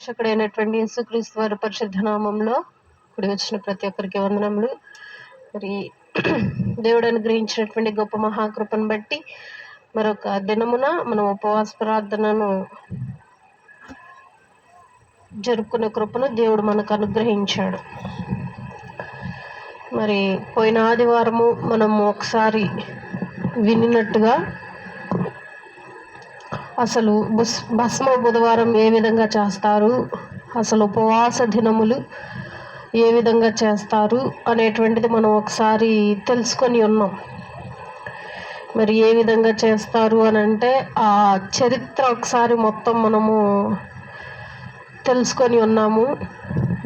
రక్షకుడైనటువంటి యేసుక్రీస్తు వారి పరిశుద్ధ నామంలో కూడి వచ్చిన ప్రతి ఒక్కరికి వందనములు. మరి దేవుడు అనుగ్రహించినటువంటి గొప్ప మహాకృపను బట్టి మరొక దినమున మనం ఉపవాస ప్రార్థనను జరుపుకునే కృపను దేవుడు మనకు అనుగ్రహించాడు. మరి పోయిన ఆదివారము మనము ఒకసారి వినినట్టుగా అసలు భస్మ బుధవారం ఏ విధంగా చేస్తారు, అసలు ఉపవాస దినములు ఏ విధంగా చేస్తారు అనేటువంటిది మనం ఒకసారి తెలుసుకొని ఉన్నాం. మరి ఏ విధంగా చేస్తారు అని అంటే ఆ చరిత్ర ఒకసారి మొత్తం మనము తెలుసుకొని ఉన్నాము.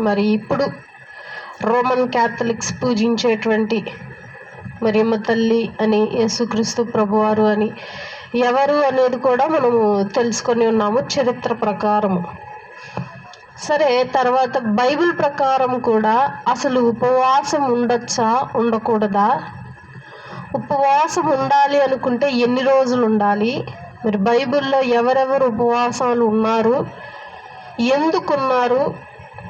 మరి ఇప్పుడు రోమన్ క్యాథలిక్స్ పూజించేటువంటి మరియమ్మ తల్లి అని, యేసుక్రీస్తు ప్రభువారు అని ఎవరు అనేది కూడా మనము తెలుసుకొని ఉన్నాము చరిత్ర ప్రకారము. సరే, తర్వాత బైబిల్ ప్రకారం కూడా అసలు ఉపవాసం ఉండొచ్చా ఉండకూడదా, ఉపవాసం ఉండాలి అనుకుంటే ఎన్ని రోజులు ఉండాలి, మరి బైబిల్లో ఎవరెవరు ఉపవాసాలు ఉన్నారు, ఎందుకున్నారు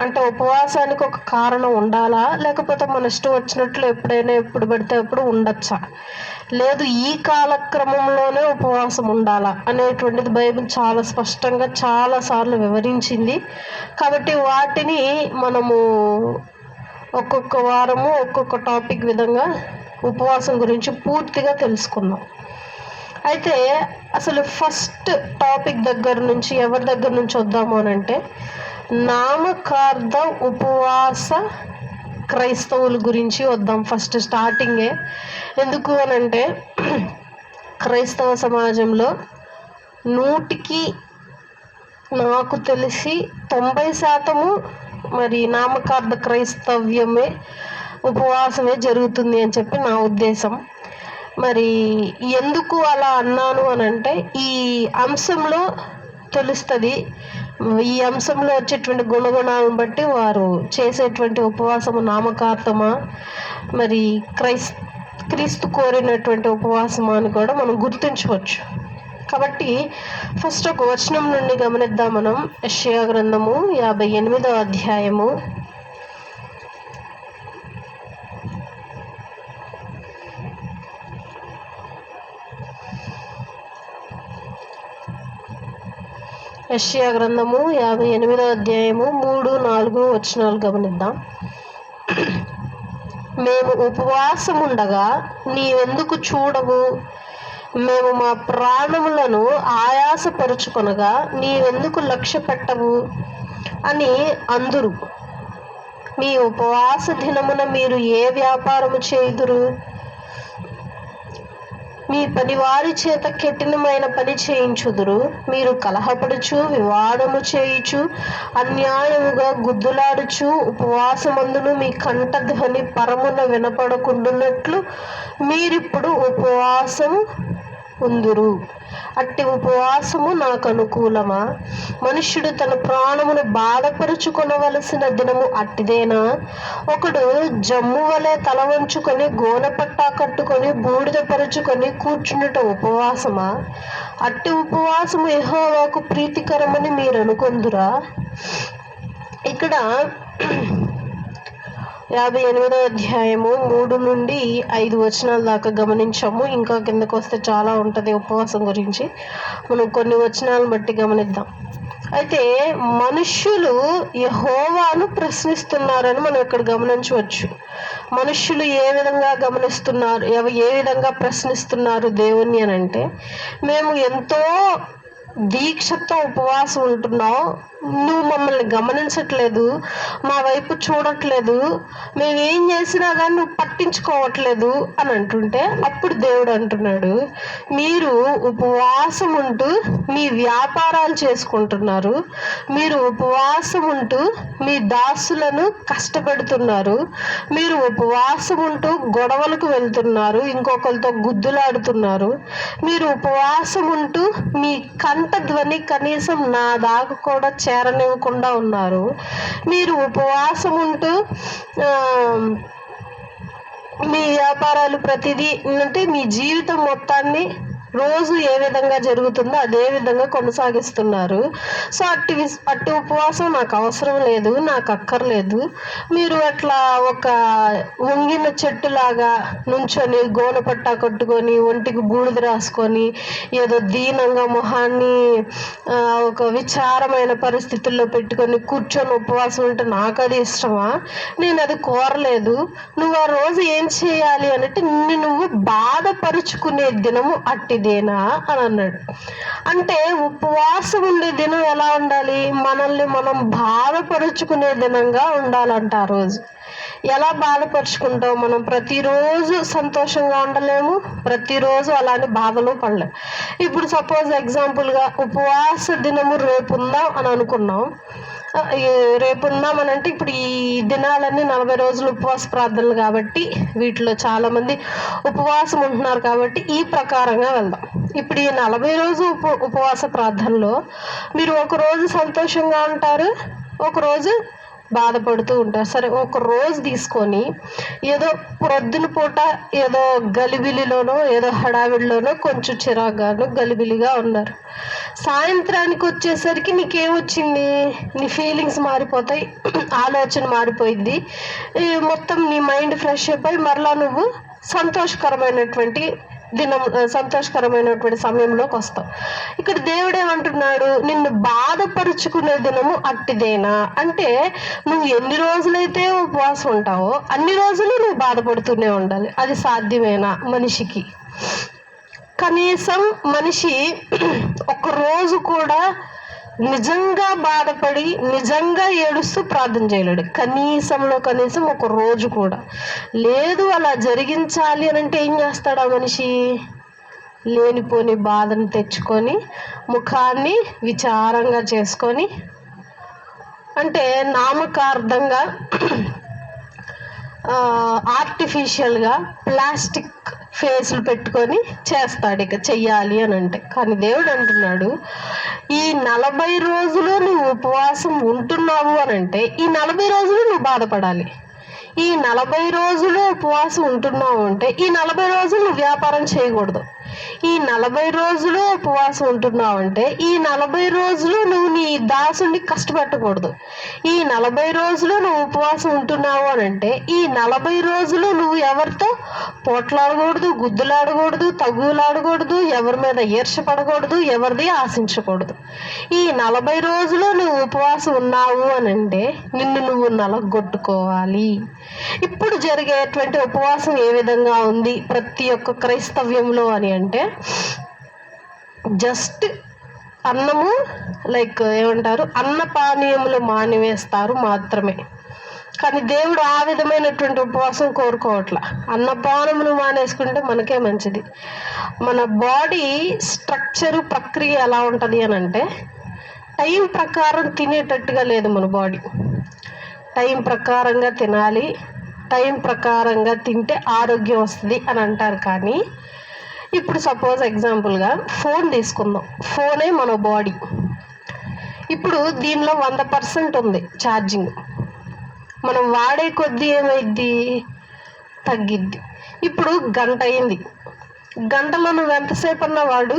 అంటే ఉపవాసానికి ఒక కారణం ఉండాలా, లేకపోతే మన ఇష్టం వచ్చినట్లు ఎప్పుడైనా ఎప్పుడు పడితే అప్పుడు ఉండొచ్చా, లేదు ఈ కాలక్రమంలోనే ఉపవాసం ఉండాలా అనేటువంటిది బైబిల్ చాలా స్పష్టంగా చాలాసార్లు వివరించింది. కాబట్టి వాటిని మనము ఒక్కొక్క వారము ఒక్కొక్క టాపిక్ విధంగా ఉపవాసం గురించి పూర్తిగా తెలుసుకుందాం. అయితే అసలు ఫస్ట్ టాపిక్ దగ్గర నుంచి ఎవరి దగ్గర నుంచి వద్దాము అని అంటే నామకార్థ ఉపవాస క్రైస్తవుల గురించి వద్దాం. ఫస్ట్ స్టార్టింగే ఎందుకు అని అంటే క్రైస్తవ సమాజంలో 100కి నాకు తెలిసి 90% మరి నామకార్థ క్రైస్తవ్యమే ఉపవాసమే జరుగుతుంది అని చెప్పి నా ఉద్దేశం. మరి ఎందుకు అలా అన్నాను అని అంటే ఈ అంశంలో తెలుస్తుంది. ఈ అంశంలో వచ్చేటువంటి గుణగుణాలను బట్టి వారు చేసేటువంటి ఉపవాసము నామకార్థమా, మరి క్రీస్తు కోరినటువంటి ఉపవాసమా అని కూడా మనం గుర్తించవచ్చు. కాబట్టి ఫస్ట్ ఒక వచనం నుండి గమనిద్దాం మనం. యెషయా గ్రంథము 58వ అధ్యాయము యెషయా గ్రంథము 58వ అధ్యాయము 3-4 వచనాలు గమనిద్దాం. మేము ఉపవాసముండగా నీవెందుకు చూడవు, మేము మా ప్రాణములను ఆయాసపరుచుకొనగా నీవెందుకు లక్ష్య పెట్టవు అని అందురు. మీ ఉపవాస దినమున మీరు ఏ వ్యాపారము చేయుదురు, మీ పనివారి చేత కఠినమైన పని చేయించుదురు. మీరు కలహపడుచు వివాదము చేయుచు అన్యాయముగా గుద్దులాడుచు ఉపవాసమందును మీ కంఠధ్వని పరమున వినపడకుండునట్లు మీరిప్పుడు ఉపవాసము ఉందురు. అట్టి ఉపవాసము నాకు అనుకూలమా? మనుష్యుడు తన ప్రాణమును బాధపరుచుకొనవలసిన దినము అట్టిదేనా? ఒకడు జమ్ము వలె తల వంచుకొని గోనెపట్టా కట్టుకొని బూడిద పరుచుకొని కూర్చుండుట ఉపవాసమా? అట్టి ఉపవాసము యెహోవాకు ప్రీతికరమని మీరు అనుకొందురా? ఇక్కడ 58వ అధ్యాయము 3-5 వచనాల దాకా గమనించాము. ఇంకా కిందకు వస్తే చాలా ఉంటుంది ఉపవాసం గురించి. మనం కొన్ని వచనాలను బట్టి గమనిద్దాం. అయితే మనుష్యులు యెహోవాను ప్రశ్నిస్తున్నారని మనం ఇక్కడ గమనించవచ్చు. మనుష్యులు ఏ విధంగా గమనిస్తున్నారు, ఏ విధంగా ప్రశ్నిస్తున్నారు దేవుణ్ణి అని అంటే, మేము ఎంతో దీక్షతో ఉపవాసం ఉంటున్నావు, నువ్వు మమ్మల్ని గమనించట్లేదు, మా వైపు చూడట్లేదు, మేమేం చేసినా కానీ నువ్వు పట్టించుకోవట్లేదు అని అంటుంటే అప్పుడు దేవుడు అంటున్నాడు, మీరు ఉపవాసం ఉంటూ మీ వ్యాపారాలు చేసుకుంటున్నారు, మీరు ఉపవాసం ఉంటూ మీ దాసులను కష్టపెడుతున్నారు, మీరు ఉపవాసం ఉంటూ గొడవలకు వెళ్తున్నారు, ఇంకొకరితో గుద్దులాడుతున్నారు, మీరు ఉపవాసం ఉంటూ మీ కంఠధ్వని కనీసం నా దాకా కూడా చేరనివ్వకుండా ఉన్నారు, మీరు ఉపవాసం ఉంటూ మీ వ్యాపారాలు ప్రతిదీ అంటే మీ జీవితం మొత్తాన్ని రోజు ఏ విధంగా జరుగుతుందో అదే విధంగా కొనసాగిస్తున్నారు. సో అట్టి ఉపవాసం నాకు అవసరం లేదు, నాకు అక్కర్లేదు. మీరు అట్లా ఒక వంగిన చెట్టులాగా నుంచొని గోనపట్టా కట్టుకొని ఒంటికి బూడిద రాసుకొని ఏదో దీనంగా మొహాన్ని ఒక విచారమైన పరిస్థితుల్లో పెట్టుకొని కూర్చొని ఉపవాసం ఉంటే నాకు అది ఇష్టమా? నేను అది కోరలేదు. నువ్వు ఆ రోజు ఏం చేయాలి అంటే నిన్ను నువ్వు బాధపరుచుకునే దినము అట్టిదేనా అని అన్నాడు. అంటే ఉపవాసం ఉండే దినం ఎలా ఉండాలి? మనల్ని మనం బాధపరుచుకునే దినంగా ఉండాలంట. ఆ రోజు ఎలా బాధపరుచుకుంటాం? మనం ప్రతిరోజు సంతోషంగా ఉండలేము, ప్రతిరోజు అలానే బాధలు పడలేము. ఇప్పుడు సపోజ్ ఎగ్జాంపుల్గా ఉపవాస దినము రేపు ఉందాం అని అనుకున్నాం. రేపు ఉందామని అంటే ఇప్పుడు ఈ దినాలన్నీ 40 రోజులు ఉపవాస ప్రార్థనలు కాబట్టి వీటిలో చాలా మంది ఉపవాసం ఉంటున్నారు కాబట్టి ఈ ప్రకారంగా వెళ్దాం. ఇప్పుడు ఈ 40 రోజు ఉపవాస ప్రార్థనలో మీరు ఒకరోజు సంతోషంగా ఉంటారు, ఒకరోజు బాధపడుతూ ఉంటారు. సరే, ఒక రోజు తీసుకొని ఏదో ప్రొద్దున పూట ఏదో గలిబిలిలోనో ఏదో హడావిడిలోనో కొంచెం చిరాగ్గాను గలిబిలిగా ఉన్నారు. సాయంత్రానికి వచ్చేసరికి నీకేమొచ్చింది? నీ ఫీలింగ్స్ మారిపోతాయి, ఆలోచన మారిపోయింది, మొత్తం నీ మైండ్ ఫ్రెష్ అయిపోయి మరలా నువ్వు సంతోషకరమైనటువంటి సమయంలోకి వస్తావు. ఇక్కడ దేవుడు ఏమంటున్నాడు? నిన్ను బాధపరుచుకునే దినము అట్టిదేనా అంటే నువ్వు ఎన్ని రోజులైతే ఉపవాసం ఉంటావో అన్ని రోజులు నువ్వు బాధపడుతూనే ఉండాలి. అది సాధ్యమేనా మనిషికి? కనీసం మనిషి ఒక రోజు కూడా నిజంగా బాధపడి నిజంగా ఏడుస్తూ ప్రార్థన చేయలేడు. కనీసం ఒక రోజు కూడా లేదు. అలా జరిగించాలి అని అంటే ఏం చేస్తాడు ఆ మనిషి? లేనిపోని బాధను తెచ్చుకొని ముఖాన్ని విచారంగా చేసుకొని, అంటే నామకార్థంగా ఆర్టిఫిషియల్గా ప్లాస్టిక్ ఫేస్లు పెట్టుకొని చేస్తాడు ఇక చెయ్యాలి అని అంటే. కానీ దేవుడు అంటున్నాడు, ఈ 40 రోజులు నువ్వు ఉపవాసం ఉంటున్నావు అని అంటే ఈ 40 రోజులు నువ్వు బాధపడాలి. ఈ 40 రోజులు ఉపవాసం ఉంటున్నావు అంటే ఈ 40 రోజులు నువ్వు వ్యాపారం చేయకూడదు. ఈ 40 రోజులు ఉపవాసం ఉంటున్నావు అంటే ఈ 40 రోజులు నువ్వు నీ దాసుని కష్టపెట్టకూడదు. ఈ 40 రోజులు నువ్వు ఉపవాసం ఉంటున్నావు అని అంటే ఈ 40 రోజులు నువ్వు ఎవరితో పోట్లాడకూడదు, గుద్దులాడకూడదు, తగులాడకూడదు, ఎవరి మీద ఈర్షపడకూడదు, ఎవరిది ఆశించకూడదు. ఈ 40 రోజులు నువ్వు ఉపవాసం ఉన్నావు అని అంటే నిన్ను నువ్వు నలగొట్టుకోవాలి. ఇప్పుడు జరిగేటువంటి ఉపవాసం ఏ విధంగా ఉంది ప్రతి ఒక్క క్రైస్తవ్యంలో అని అంటే, జస్ట్ అన్నము ఏమంటారు, అన్నపానీయములు మానివేస్తారు మాత్రమే. కానీ దేవుడు ఆ విధమైనటువంటి ఉపవాసం కోరుకోవట్లా. అన్నపానములు మానేసుకుంటే మనకే మంచిది. మన బాడీ స్ట్రక్చరు ప్రక్రియ ఎలా ఉంటుంది అని అంటే టైం ప్రకారం తినేటట్టుగా లేదు మన బాడీ. టైం ప్రకారంగా తినాలి, టైం ప్రకారంగా తింటే ఆరోగ్యం వస్తుంది అని అంటారు. కానీ ఇప్పుడు సపోజ్ ఎగ్జాంపుల్గా ఫోన్ తీసుకుందాం. ఫోనే మన బాడీ. ఇప్పుడు దీనిలో 100% ఉంది ఛార్జింగ్. మనం వాడే కొద్దీ ఏమైద్ది? తగ్గిద్ది. ఇప్పుడు గంట అయింది, గంటలో నువ్వు ఎంతసేపు అన్నా వాడు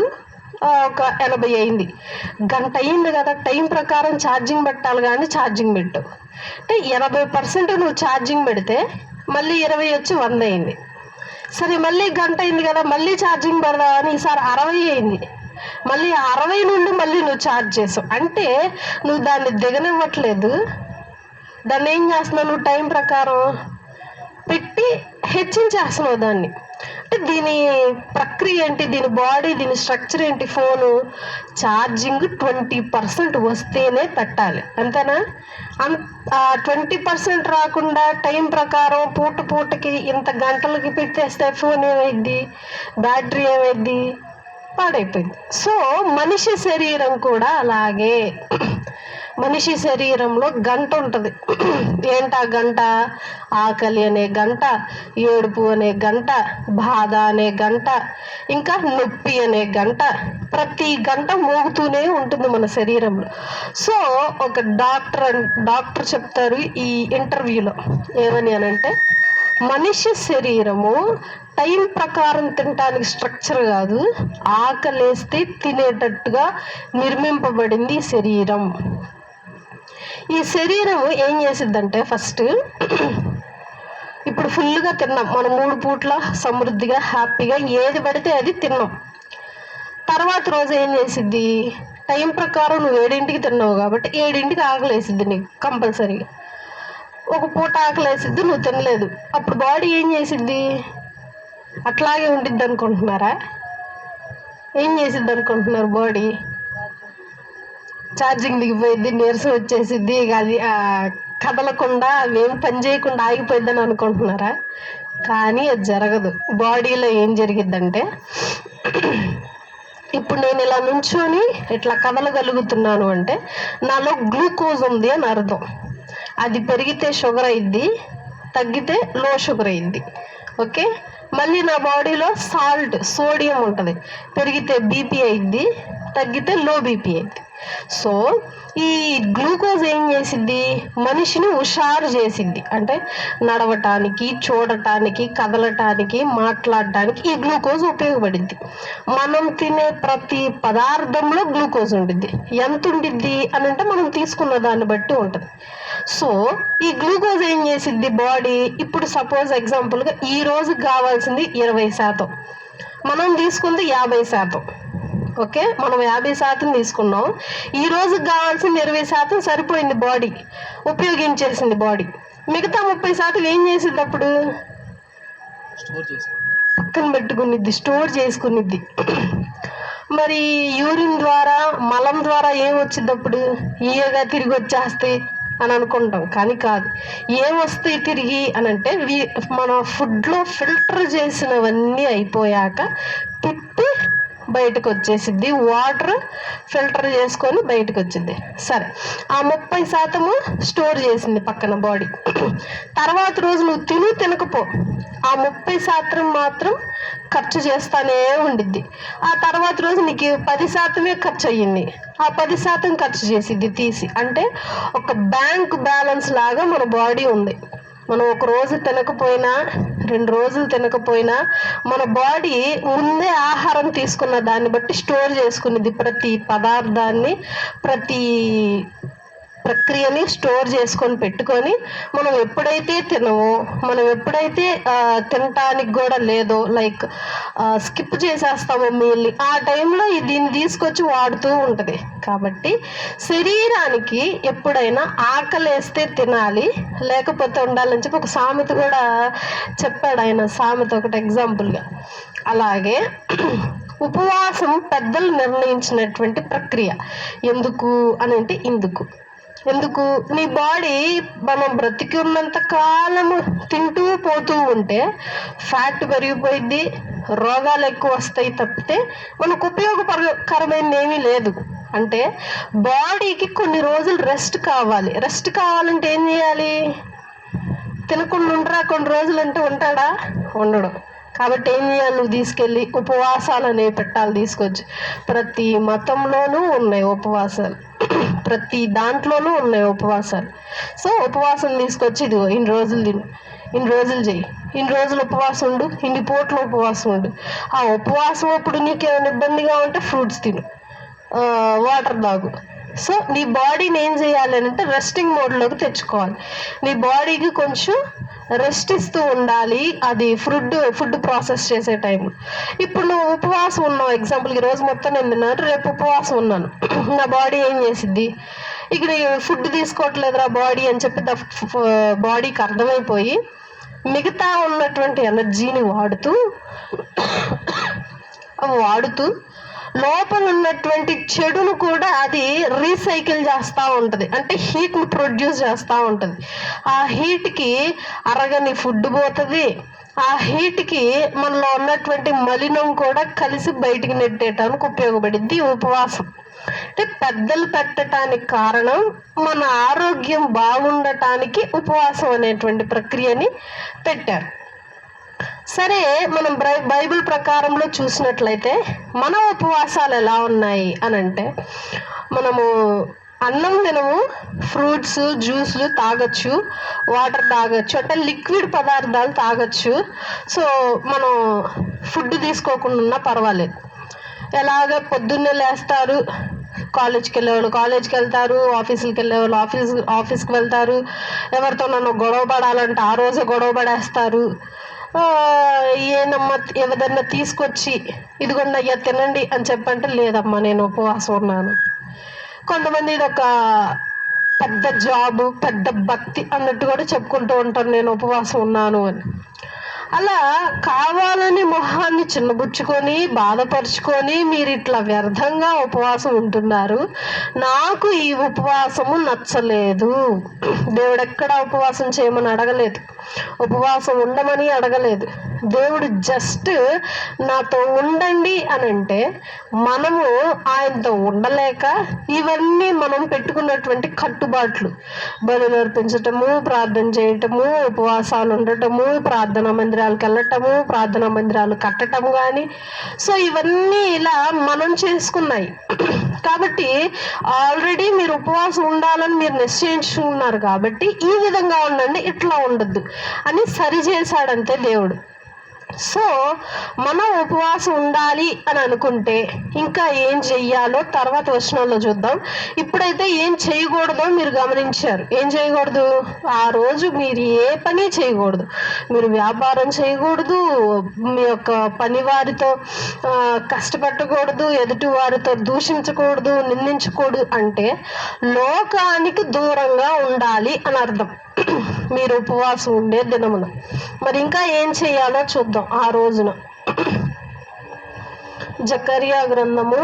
ఒక 80 అయింది. గంట అయింది కదా, టైం ప్రకారం ఛార్జింగ్ పెట్టాలి కానీ ఛార్జింగ్ పెట్టు అంటే 80% నువ్వు ఛార్జింగ్ పెడితే మళ్ళీ 20 వచ్చి 100 అయింది. సరే, మళ్ళీ గంట అయింది కదా, మళ్ళీ ఛార్జింగ్ పెడదామని ఈసారి 60 అయింది. మళ్ళీ 60 నుండి మళ్ళీ నువ్వు ఛార్జ్ చేసావు అంటే నువ్వు దాన్ని దిగనివ్వట్లేదు. దాన్ని ఏం చేస్తున్నావు? నువ్వు టైం ప్రకారం పెట్టి హెచ్చించేస్తున్నావు దాన్ని. అంటే దీని ప్రక్రియ ఏంటి? దీని బాడీ, దీని స్ట్రక్చర్ ఏంటి? ఫోను ఛార్జింగ్ 20% వస్తేనే పెట్టాలి, అంతేనా? 20% రాకుండా టైం ప్రకారం పూటకి ఇంత గంటలకి పెట్టేస్తే ఫోన్ ఏమైద్ది? బ్యాటరీ ఏమైద్ది? పాడైపోయింది. సో మనిషి శరీరం కూడా అలాగే. మనిషి శరీరంలో గంట ఉంటుంది. ఏంటా గంట? ఆకలి అనే గంట, ఏడుపు అనే గంట, బాధ అనే గంట, ఇంకా నొప్పి అనే గంట. ప్రతి గంట మోగుతూనే ఉంటుంది మన శరీరంలో. సో ఒక డాక్టర్ చెప్తారు ఈ ఇంటర్వ్యూలో ఏమని అనంటే, మనిషి శరీరము టైం ప్రకారం తినటానికి స్ట్రక్చర్ కాదు, ఆకలేస్తే తినేటట్టుగా నిర్మింపబడింది ఈ శరీరం. ఈ శరీరం ఏం చేసిద్దంటే, ఫస్ట్ ఇప్పుడు ఫుల్గా తిన్నాం మనం, 3 పూట్ల సమృద్ధిగా హ్యాపీగా ఏది పడితే అది తిన్నాం. తర్వాత రోజు ఏం చేసిద్ది, టైం ప్రకారం నువ్వు 7ంటికి తిన్నావు కాబట్టి 7ంటికి ఆకలేసిద్ది నీకు కంపల్సరీ. ఒక పూట ఆకలేసిద్ది, నువ్వు తినలేదు, అప్పుడు బాడీ ఏం చేసిద్ది, అట్లాగే ఉండిద్ది అనుకుంటున్నారా? ఏం చేసిద్ది అనుకుంటున్నారు? బాడీ ఛార్జింగ్ దిగిపోయిద్ది, నీరసం వచ్చేసిద్ది, ఇక అది కదలకుండా అవేం పని చేయకుండా ఆగిపోయిద్దని అనుకుంటున్నారా? కానీ అది జరగదు. బాడీలో ఏం జరిగిద్దంటే, ఇప్పుడు నేను ఇలా నుంచొని ఇట్లా కదలగలుగుతున్నాను అంటే నాలో గ్లూకోజ్ ఉంది అని అర్థం. అది పెరిగితే షుగర్ అయింది, తగ్గితే లో షుగర్ అయింది. ఓకే, మళ్ళీ నా బాడీలో సోడియం ఉంటుంది, పెరిగితే బీపీ అయింది, తగ్గితే లో బీపీ అయింది. సో ఈ గ్లూకోజ్ ఏం చేసిద్ది, మనిషిని హుషారు చేసిద్ది. అంటే నడవటానికి, చూడటానికి, కదలటానికి, మాట్లాడటానికి ఈ గ్లూకోజ్ ఉపయోగపడిద్ది. మనం తినే ప్రతి పదార్థంలో గ్లూకోజ్ ఉండిద్ది. ఎంత ఉండిద్ది అని అంటే మనం తీసుకున్న దాన్ని బట్టి ఉంటుంది. సో ఈ గ్లూకోజ్ ఏం చేసిద్ది బాడీ, ఇప్పుడు సపోజ్ ఎగ్జాంపుల్గా ఈ రోజుకి కావాల్సింది 20%, మనం తీసుకుంది 50%. ఓకే, మనం 50% తీసుకున్నాం, ఈ రోజుకి కావాల్సింది 20% సరిపోయింది, బాడీ ఉపయోగించేసింది. బాడీ మిగతా 30% ఏం చేసిద్ది, అప్పుడు పక్కన పెట్టుకునిద్ది, స్టోర్ చేసుకునిద్ది. మరి యూరిన్ ద్వారా, మలం ద్వారా ఏం వచ్చింది, అప్పుడు ఈయగా తిరిగి వచ్చేస్తాయి అని అనుకుంటాం, కానీ కాదు. ఏం వస్తాయి తిరిగి అని అంటే, మన ఫుడ్లో ఫిల్టర్ చేసినవన్నీ అయిపోయాక తిప్పి బయటకు వచ్చేసిద్ది, వాటర్ ఫిల్టర్ చేసుకొని బయటకు వచ్చింది. సరే, ఆ 30% స్టోర్ చేసింది పక్కన బాడీ. తర్వాత రోజు నువ్వు తినకపో, ఆ 30% మాత్రం ఖర్చు చేస్తానే ఉండిద్ది. ఆ తర్వాత రోజు నీకు 10% ఖర్చు అయ్యింది, ఆ 10% ఖర్చు చేసిద్ది తీసి. అంటే ఒక బ్యాంక్ బ్యాలెన్స్ లాగా మన బాడీ ఉంది. మనం ఒక రోజు తినకపోయినా, 2 రోజులు తినకపోయినా, మన బాడీ ముందే ఆహారం తీసుకున్న దాన్ని బట్టి స్టోర్ చేసుకునేది. ప్రతి పదార్థాన్ని, ప్రతి ప్రక్రియని స్టోర్ చేసుకొని పెట్టుకొని, మనం ఎప్పుడైతే తినమో, మనం ఎప్పుడైతే తినటానికి కూడా లేదో, లైక్ స్కిప్ చేసేస్తామో మీల్ని, ఆ టైంలో దీన్ని తీసుకొచ్చి వాడుతూ ఉంటుంది. కాబట్టి శరీరానికి ఎప్పుడైనా ఆకలేస్తే తినాలి, లేకపోతే ఉండాలని చెప్పి ఒక సామెత కూడా చెప్పాడు ఆయన. సామెత ఒకటి ఎగ్జాంపుల్గా. అలాగే ఉపవాసం పెద్దలు నిర్ణయించినటువంటి ప్రక్రియ. ఎందుకు అని అంటే, ఎందుకు నీ బాడీ మనం బ్రతికి ఉన్నంత కాలము తింటూ పోతూ ఉంటే ఫ్యాట్ పెరిగిపోయింది, రోగాలు ఎక్కువ వస్తాయి తప్పితే మనకు ఉపయోగకరమైనది ఏమీ లేదు. అంటే బాడీకి కొన్ని రోజులు రెస్ట్ కావాలి. రెస్ట్ కావాలంటే ఏం చేయాలి, తినకుండా ఉండరా కొన్ని రోజులు అంటే ఉంటాడా, ఉండడు. కాబట్టి ఏం చేయాలి, నువ్వు తీసుకెళ్ళి ఉపవాసాలు అనేవి పెట్టాలి తీసుకొచ్చి. ప్రతి మతంలోనూ ఉన్నాయి ఉపవాసాలు, ప్రతి దాంట్లోనూ ఉన్నాయి ఉపవాసాలు. సో ఉపవాసం తీసుకొచ్చి, ఇదిగో ఇన్ని రోజులు తిను, ఇన్ని రోజులు చెయ్యి, ఇన్ని రోజులు ఉపవాసం ఉండు, ఇన్ని పూట్ల ఉపవాసం ఉండు. ఆ ఉపవాసం అప్పుడు నీకేమైనా ఇబ్బందిగా ఉంటే ఫ్రూట్స్ తిను, వాటర్ తాగు. సో నీ బాడీని ఏం చేయాలి అంటే రెస్టింగ్ మోడ్లోకి తెచ్చుకోవాలి. నీ బాడీకి కొంచెం రెస్ట్ ఇస్తూ ఉండాలి, అది ఫుడ్ ప్రాసెస్ చేసే టైం. ఇప్పుడు నువ్వు ఉపవాసం ఉన్నావు, ఎగ్జాంపుల్కి రోజు మొత్తం నేను తిన్నాను, రేపు ఉపవాసం ఉన్నాను, నా బాడీ ఏం చేసిద్ది, ఇక్కడ ఫుడ్ తీసుకోవట్లేదురా బాడీ అని చెప్పి బాడీకి అర్థమైపోయి మిగతా ఉన్నటువంటి ఎనర్జీని వాడుతూ లోపల ఉన్నటువంటి చెడును కూడా అది రీసైకిల్ చేస్తూ ఉంటుంది. అంటే హీట్ని ప్రొడ్యూస్ చేస్తూ ఉంటుంది. ఆ హీట్కి అరగని ఫుడ్ పోతుంది, ఆ హీట్కి మనలో ఉన్నటువంటి మలినం కూడా కలిసి బయటికి నెట్టేయటానికి ఉపయోగపడింది ఉపవాసం. అంటే పెద్దలు పెట్టడానికి కారణం మన ఆరోగ్యం బాగుండటానికి ఉపవాసం అనేటువంటి ప్రక్రియని పెట్టారు. సరే, మనం బైబిల్ ప్రకారంలో చూసినట్లయితే మన ఉపవాసాలు ఎలా ఉన్నాయి అని అంటే, మనము అన్నం తినము, ఫ్రూట్స్ జ్యూస్లు తాగొచ్చు, వాటర్ తాగొచ్చు, అంటే లిక్విడ్ పదార్థాలు తాగొచ్చు. సో మనం ఫుడ్ తీసుకోకుండా ఉన్నా పర్వాలేదు. ఎలాగ పొద్దున్నే లేస్తారు, కాలేజ్కి వెళ్ళేవాళ్ళు కాలేజ్కి వెళ్తారు, ఆఫీసులకి వెళ్ళేవాళ్ళు ఆఫీస్కి వెళ్తారు. ఎవరితో నన్ను గొడవ పడాలంటే ఆ రోజే గొడవ పడేస్తారు. ఏనమ్మా ఏదన్నా తీసుకొచ్చి ఇదిగోండి అయ్యా తినండి అని చెప్పంటే లేదమ్మా నేను ఉపవాసం ఉన్నాను. కొంతమంది ఇది ఒక పెద్ద జాబు, పెద్ద భక్తి అన్నట్టు కూడా చెప్పుకుంటూ ఉంటారు నేను ఉపవాసం ఉన్నాను అని. అలా కావాలని మొహాన్ని చిన్నబుచ్చుకొని బాధపరుచుకొని మీరు ఇట్లా వ్యర్థంగా ఉపవాసం ఉంటున్నారు. నాకు ఈ ఉపవాసము నచ్చలేదు. దేవుడు ఎక్కడ ఉపవాసం చేయమని అడగలేదు, ఉపవాసం ఉండమని అడగలేదు. దేవుడు జస్ట్ నాతో ఉండండి అని అంటే మనము ఆయనతో ఉండలేక ఇవన్నీ మనం పెట్టుకున్నటువంటి కట్టుబాట్లు, బలులు అర్పించటము, ప్రార్థన చేయటము, ఉపవాసాలు ఉండటము, ప్రార్థనా మందిరాలకు వెళ్ళటము, ప్రార్థనా మందిరాలు కట్టటము కానీ, సో ఇవన్నీ ఇలా మనం చేసుకున్నాయి. కాబట్టి ఆల్రెడీ మీరు ఉపవాసం ఉండాలని మీరు నిశ్చయించుకున్నారు కాబట్టి ఈ విధంగా ఉండండి, ఇట్లా ఉండద్దు అని సరి చేశాడంతే దేవుడు. సో మనం ఉపవాసం ఉండాలి అని అనుకుంటే ఇంకా ఏం చెయ్యాలో తర్వాత వచనాల్లో చూద్దాం. ఇప్పుడైతే ఏం చేయకూడదో మీరు గమనించారు. ఏం చేయకూడదు? ఆ రోజు మీరు ఏ పని చేయకూడదు. మీరు వ్యాపారం చేయకూడదు, మీ యొక్క పని వారితో కష్టపెట్టకూడదు, ఎదుటి వారితో దూషించకూడదు, నిందించకూడదు. అంటే లోకానికి దూరంగా ఉండాలి అని అర్థం మీరు ఉపవాసం ఉండే దినమున. మరి ఇంకా ఏం చేయాలో చూద్దాం ఆ రోజున. జకర్యా గ్రంథము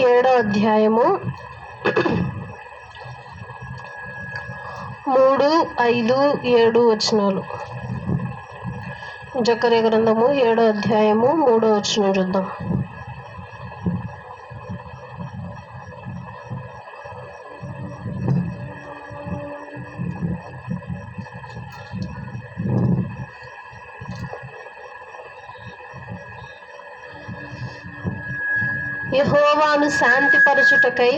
7వ అధ్యాయము 3, 5, 7 వచనాలు. జకర్యా గ్రంథము 7వ అధ్యాయము 3వ వచనం చూద్దాం. యెహోవాను శాంతిపరచుటకై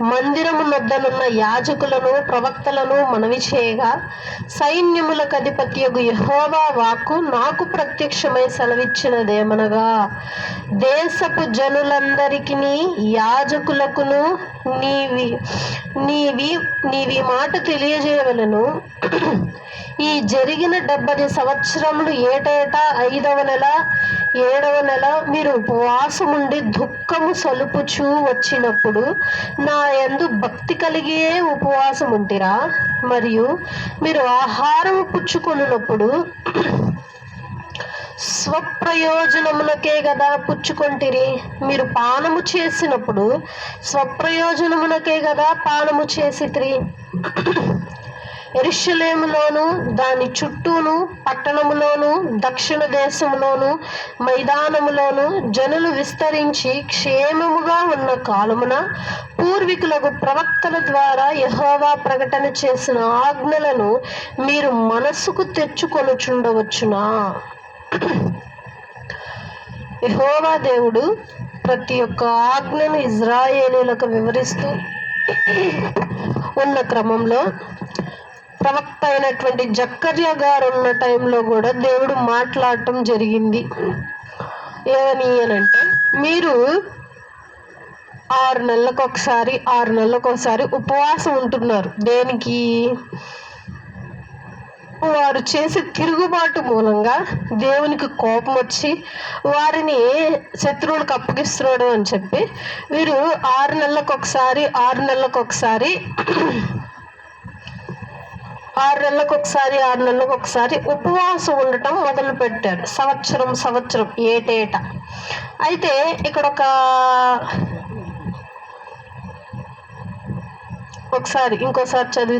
మందిరము నొద్దనున్న యాజకులను ప్రవక్తలను మనవి చేయగా, సైన్యములకు అధిపతియగు యెహోవా వాక్కు నాకు ప్రత్యక్షమై సెలవిచ్చినదేమనగా, దేశపు జనులందరికీ యాజకులకును నీవి మాట తెలియజేయవలను. ఈ జరిగిన 70 సంవత్సరములు ఏటేటా 5వ నెల 7వ నెల మీరు ఉపవాసముండి దుఃఖము సలుపుచూ వచ్చినప్పుడు నా యందు భక్తి కలిగియే ఉపవాసం ఉంటిరా. మరియు మీరు ఆహారము పుచ్చుకొనున్నప్పుడు స్వప్రయోజనమునకే కదా పుచ్చుకొంటిరి. మీరు పానము చేసినప్పుడు స్వప్రయోజనమునకే కదా పానము చేసితిరి. యెరూషలేములోను దాని చుట్టూను పట్టణములోను దక్షిణ దేశములోను మైదానములోను జనులు విస్తరించి క్షేమముగా ఉన్న కాలమున పూర్వీకులకు ప్రవక్తల ద్వారా యెహోవా ప్రకటన చేసిన ఆజ్ఞలను మీరు మనస్సుకు తెచ్చుకొనుచుండవచ్చునా. యెహోవా దేవుడు ప్రతి ఒక్క ఆజ్ఞను ఇజ్రాయేలీయులకు వివరిస్తూ ఉన్న క్రమంలో ప్రవక్త అయినటువంటి జకర్యా గారు ఉన్న టైంలో కూడా దేవుడు మాట్లాడటం జరిగింది. ఏమని అనంటే, మీరు 6 నెలలకు ఒకసారి ఉపవాసం ఉంటున్నారు. దేనికి? వారు చేసే తిరుగుబాటు మూలంగా దేవునికి కోపం వచ్చి వారిని శత్రువులకు అప్పగిస్తున్నాడు అని చెప్పి వీరు 6 నెలలకు ఒకసారి ఉపవాసం ఉండటం మొదలు పెట్టారు. సంవత్సరం ఏటేటా. అయితే ఇక్కడ ఇంకోసారి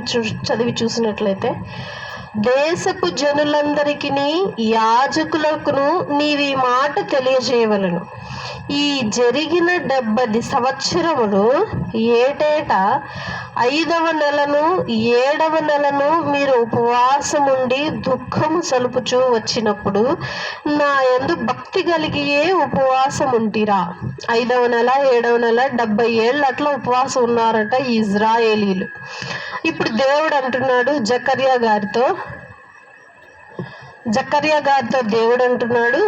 చదివి చూసినట్లయితే, దేశపు జనులందరికీ యాజకులకును నీవి మాట తెలియజేయవలను. ఈ జరిగిన 70 సంవత్సరములు ఏటేటా 5వ నెలను 7వ నెలను మీరు ఉపవాసం ఉండి దుఃఖము సలుపుచూ వచ్చినప్పుడు నా యందు భక్తి కలిగియే ఉపవాసం ఉంటిరా. 5వ నెల 7వ నెల 70 ఏళ్ళు అట్లా ఉపవాసం ఉన్నారట ఈ ఇజ్రాయేలీలు. ఇప్పుడు దేవుడు అంటున్నాడు జకర్యా గారితో దేవుడు అంటున్నాడు,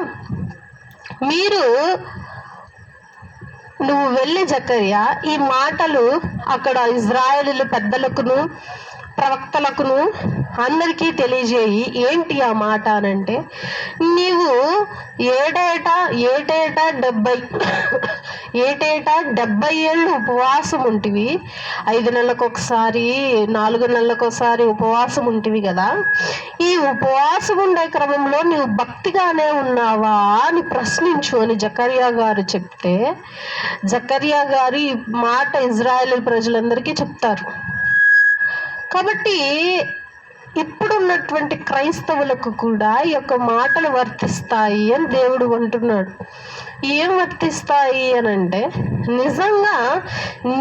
నువ్వు వెళ్ళి జకర్యా ఈ మాటలు అక్కడ ఇజ్రాయేలీయుల పెద్దలకును ప్రవక్తలకును అందరికీ తెలియజేయి. ఏంటి ఆ మాట అనంటే, నీవు ఏటేటా 70 ఏళ్ళు ఉపవాసం ఉంటివి. 5 నెలలకు ఒకసారి 4 నెలలకు ఒకసారి ఉపవాసం ఉంటివి కదా. ఈ ఉపవాసం ఉండే క్రమంలో నీవు భక్తిగానే ఉన్నావా అని ప్రశ్నించు అని జకర్యా గారు చెప్తే, జకర్యా గారు ఈ మాట ఇజ్రాయేల్ ప్రజలందరికీ చెప్తారు. కాబట్టి ఇప్పుడున్నటువంటి క్రైస్తవులకు కూడా ఈ యొక్క మాటలు వర్తిస్తాయి అని దేవుడు అంటున్నాడు. ఏం వర్తిస్తాయి అని అంటే, నిజంగా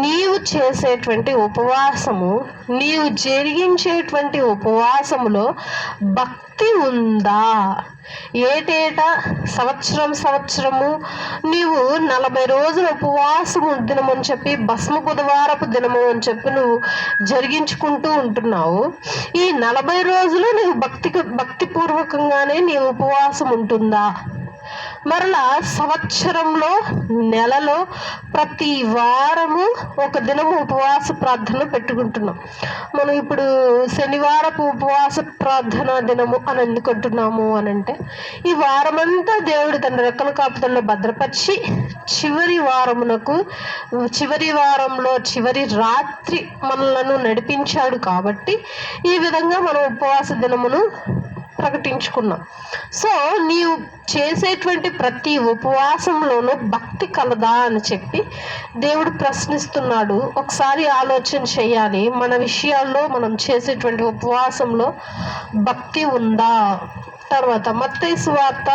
నీవు చేసేటువంటి ఉపవాసము, నీవు జరిగించేటువంటి ఉపవాసములో భక్తి ఉందా? ఏటేటా సంవత్సరము నీవు 40 రోజుల ఉపవాసము దినము అని చెప్పి భస్మ బుధవారపు దినము అని చెప్పి నువ్వు జరిగించుకుంటూ ఉంటున్నావు. ఈ 40 రోజులు నీవు భక్తిపూర్వకంగానే నీ ఉపవాసం ఉంటుందా? మరలా సంవత్సరంలో నెలలో ప్రతి వారము ఒక దినము ఉపవాస ప్రార్థన పెట్టుకుంటున్నాం. మనం ఇప్పుడు శనివారపు ఉపవాస ప్రార్థన దినము అని ఎందుకుంటున్నాము అనంటే, ఈ వారమంతా దేవుడు తన రెక్కల కాపుదల్లో భద్రపరిచి చివరి వారంలో చివరి రాత్రి మనలను నడిపించాడు. కాబట్టి ఈ విధంగా మనం ఉపవాస దినమును ప్రకటించుకున్నాం. సో నీవు చేసేటువంటి ప్రతి ఉపవాసంలోనూ భక్తి కలదా అని చెప్పి దేవుడు ప్రశ్నిస్తున్నాడు. ఒకసారి ఆలోచన చేయాలి, మన విషయాల్లో మనం చేసేటువంటి ఉపవాసంలో భక్తి ఉందా? తర్వాత మత్తయి సువార్త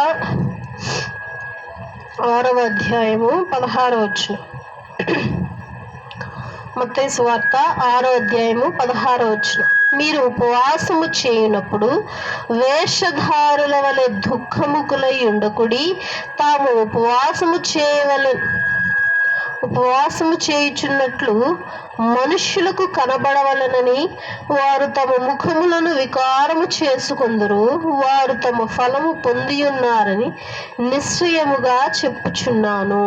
6వ అధ్యాయము 16వ వచనం. మత్తయి సువార్త 6వ అధ్యాయము 16వ వచనం. మీరు ఉపవాసము చేయనప్పుడు వేషధారుల వలె దుఃఖముకులై ఉండకుడి, తాము ఉపవాసము చేయుచున్నట్లు మనుష్యులకు కనబడవలనని వారు తమ ముఖములను వికారము చేసుకొందురు, వారు తమ ఫలము పొందియున్నారని నిశ్చయముగా చెప్పుచున్నాను.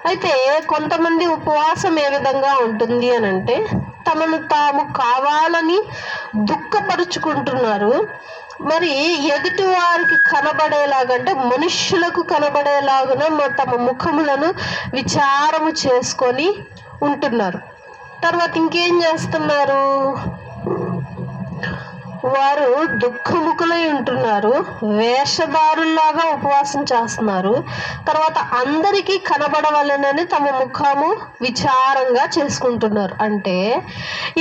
అయితే కొంతమంది ఉపవాసం ఏ విధంగా ఉంటుంది అని అంటే, తమను తాము కావాలని దుఃఖపరుచుకుంటున్నారు. మరి ఎదుటి వారికి కనబడేలాగంటే మనుష్యులకు కనబడేలాగా తమ ముఖములను విచారము చేసుకొని ఉంటున్నారు. తర్వాత ఇంకేం చేస్తున్నారు? వారు దుఃఖముఖులై ఉంటున్నారు, వేషధారుల్లాగా ఉపవాసం చేస్తున్నారు. తర్వాత అందరికీ కనబడవలనని తమ ముఖము విచారంగా చేసుకుంటున్నారు. అంటే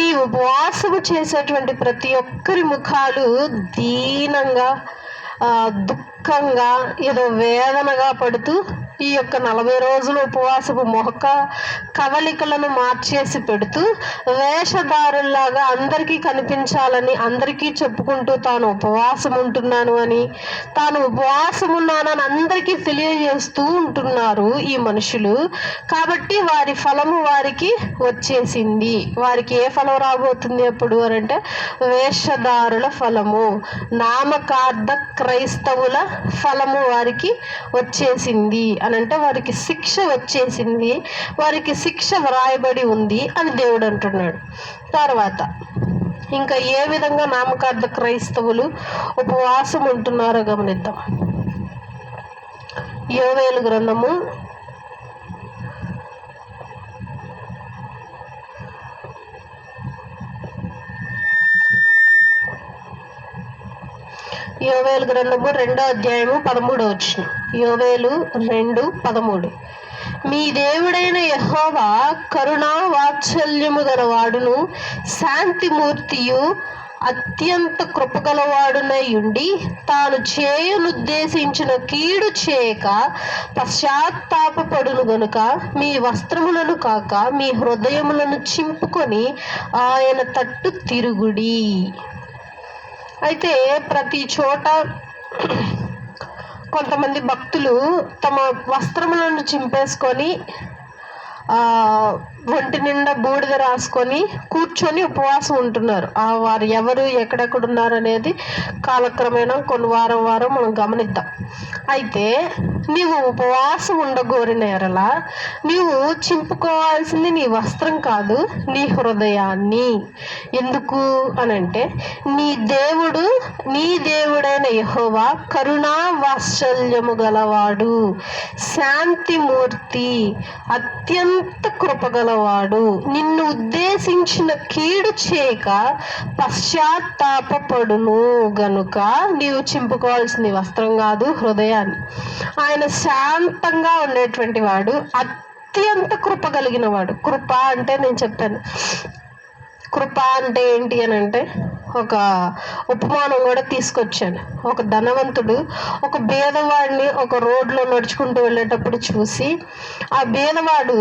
ఈ ఉపవాసము చేసేటువంటి ప్రతి ఒక్కరి ముఖాలు దీనంగా, దుఃఖంగా, ఏదో వేదనగా పడుతూ ఈ యొక్క 40 రోజుల ఉపవాసపు మొహక కవలికలను మార్చేసి పెడుతూ వేషధారుల్లాగా అందరికీ కనిపించాలని, అందరికీ చెప్పుకుంటూ తాను ఉపవాసం ఉంటున్నాను అని, తాను ఉపవాసం ఉన్నానని అందరికీ తెలియజేస్తూ ఉంటున్నారు ఈ మనుషులు. కాబట్టి వారి ఫలము వారికి వచ్చేసింది. వారికి ఏ ఫలం రాబోతుంది అప్పుడు అని అంటే, వేషధారుల ఫలము, నామకార్థ క్రైస్తవుల ఫలము వారికి వచ్చేసింది అని అంటే, వారికి శిక్ష వచ్చేసింది, వారికి శిక్ష వ్రాయబడి ఉంది అని దేవుడు అంటున్నాడు. తర్వాత ఇంకా ఏ విధంగా నామకార్థ క్రైస్తవులు ఉపవాసం ఉంటున్నారో గమనిద్దాం. యోవేలు గ్రంథము 2వ అధ్యాయము 13వ వచనం. యోవేలు 2:13. మీ దేవుడైన యెహోవా కరుణా వాత్సల్యము గలవాడును శాంతిమూర్తియు అత్యంత కృపగలవాడునై ఉండి తాను చేయనుద్దేశించిన కీడు చేయక పశ్చాత్తాపపడును గనుక మీ వస్త్రములను కాక మీ హృదయములను చింపుకొని ఆయన తట్టు తిరుగుడి. అయితే ప్రతి చోట కొంతమంది భక్తులు తమ వస్త్రములను చింపేసుకొని ఒంటి నిండా బూడిద రాసుకొని కూర్చొని ఉపవాసం ఉంటున్నారు. వారు ఎవరు ఎక్కడెక్కడ ఉన్నారు అనేది కాలక్రమేణా కొన్ని వారం మనం గమనిద్దాం. అయితే నీవు ఉపవాసం ఉండగోరిన ఎడల నీవు చింపుకోవాల్సింది నీ వస్త్రం కాదు, నీ హృదయాన్ని. ఎందుకు అనంటే నీ దేవుడైన యెహోవా కరుణా వాత్సల్యము గలవాడు, శాంతిమూర్తి, అత్యంత కృపగలవాడు, నిన్ను ఉద్దేశించిన కీడు చేయక పశ్చాత్తాపపడును గనుక నీవు చింపుకోవాల్సిన వస్త్రం కాదు, హృదయాన్ని. ఆయన శాంతంగా ఉండేటువంటి వాడు, అత్యంత కృప కలిగిన వాడు. కృప అంటే నేను చెప్పాను, కృప అంటే ఏంటి అని అంటే ఒక ఉపమానం కూడా తీసుకొచ్చాను. ఒక ధనవంతుడు ఒక బేదవాడిని ఒక రోడ్లో నడుచుకుంటూ వెళ్ళేటప్పుడు చూసి, ఆ బేదవాడు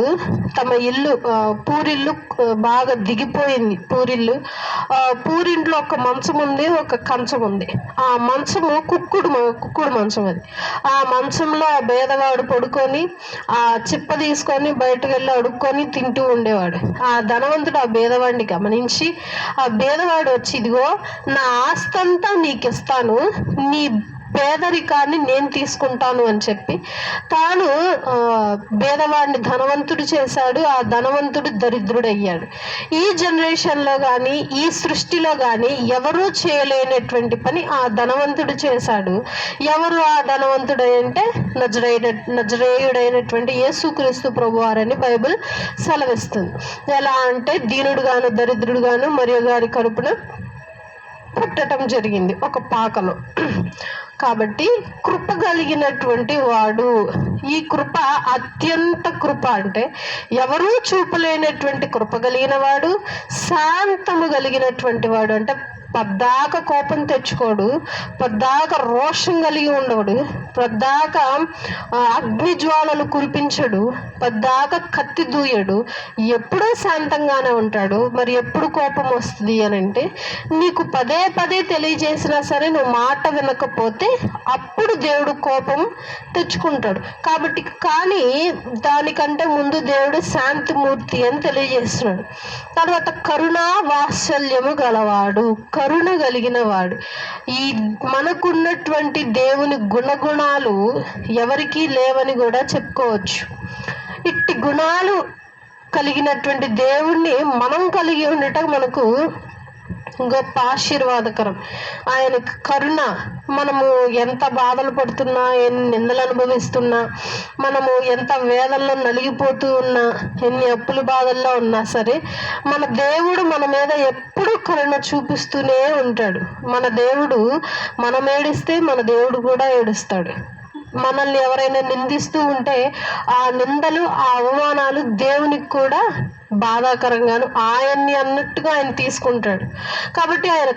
తమ ఇల్లు పూరిల్లు బాగా దిగిపోయింది. పూరింట్లో ఒక మంచం ఉంది, ఒక కంచం ఉంది. ఆ మంచము కుక్కుడు మంచం. అది ఆ మంచంలో ఆ బేదవాడు పడుకొని ఆ చిప్ప తీసుకొని బయటకు వెళ్ళి అడుక్కొని తింటూ ఉండేవాడు. ఆ ధనవంతుడు ఆ బేదవాడిని గమనించి, ఆ బేదవాడు వచ్చి, ఇదిగో నా ఆస్తంతా నీకు ఇస్తాను, నీ పేదరికాన్ని నేను తీసుకుంటాను అని చెప్పి తాను పేదవాడిని ధనవంతుడు చేశాడు. ఆ ధనవంతుడు దరిద్రుడయ్యాడు. ఈ జనరేషన్లో కానీ ఈ సృష్టిలో కానీ ఎవరూ చేయలేనటువంటి పని ఆ ధనవంతుడు చేశాడు. ఎవరు ఆ ధనవంతుడు అంటే నజరేయుడైనటువంటి యేసుక్రీస్తు ప్రభువారని బైబిల్ సెలవిస్తుంది. ఎలా అంటే దీనుడుగాను దరిద్రుడుగాను మరియు గారి కడుపున పుట్టడం జరిగింది ఒక పాకలో. కాబట్టి కృప కలిగినటువంటి వాడు, ఈ కృప అత్యంత కృప అంటే ఎవరూ చూపలేనటువంటి కృప కలిగిన వాడు, శాంతము కలిగినటువంటి వాడు. అంటే పద్దాక కోపం తెచ్చుకోడు, పద్దాక రోషం కలిగి ఉండడు, పద్దాక అగ్ని జ్వాలలు కురిపించడు, పద్దాక కత్తి దూయడు, ఎప్పుడూ శాంతంగానే ఉంటాడు. మరి ఎప్పుడు కోపం వస్తుంది అని అంటే నీకు పదే తెలియజేసినా సరే నువ్వు మాట వినకపోతే అప్పుడు దేవుడు కోపం తెచ్చుకుంటాడు. కాబట్టి కానీ దానికంటే ముందు దేవుడు శాంతిమూర్తి అని తెలియజేస్తున్నాడు. తర్వాత కరుణా వాత్సల్యము గలవాడు, కరుణ కలిగిన వాడు. ఈ మనకున్నటువంటి దేవుని గుణాలు ఎవరికీ లేవని కూడా చెప్పుకోవచ్చు. ఇట్టి గుణాలు కలిగినటువంటి దేవుణ్ణి మనం కలిగి ఉండటం మనకు గొప్ప ఆశీర్వాదకరం. ఆయన కరుణ, మనము ఎంత బాధలు పడుతున్నా, ఎన్ని నిందలు అనుభవిస్తున్నా, మనము ఎంత వేదనలో నలిగిపోతూ ఉన్నా, ఎన్ని అప్పుల బాధల్లో ఉన్నా సరే మన దేవుడు మన మీద ఎప్పుడూ కరుణ చూపిస్తూనే ఉంటాడు. మన దేవుడు మనం ఏడిస్తే మన దేవుడు కూడా ఏడుస్తాడు. మనల్ని ఎవరైనా నిందిస్తూ ఉంటే ఆ నిందలు ఆ అవమానాలు దేవునికి కూడా బాధాకరంగాను ఆయన్ని అన్నట్టుగా ఆయన తీసుకుంటాడు. కాబట్టి ఆయన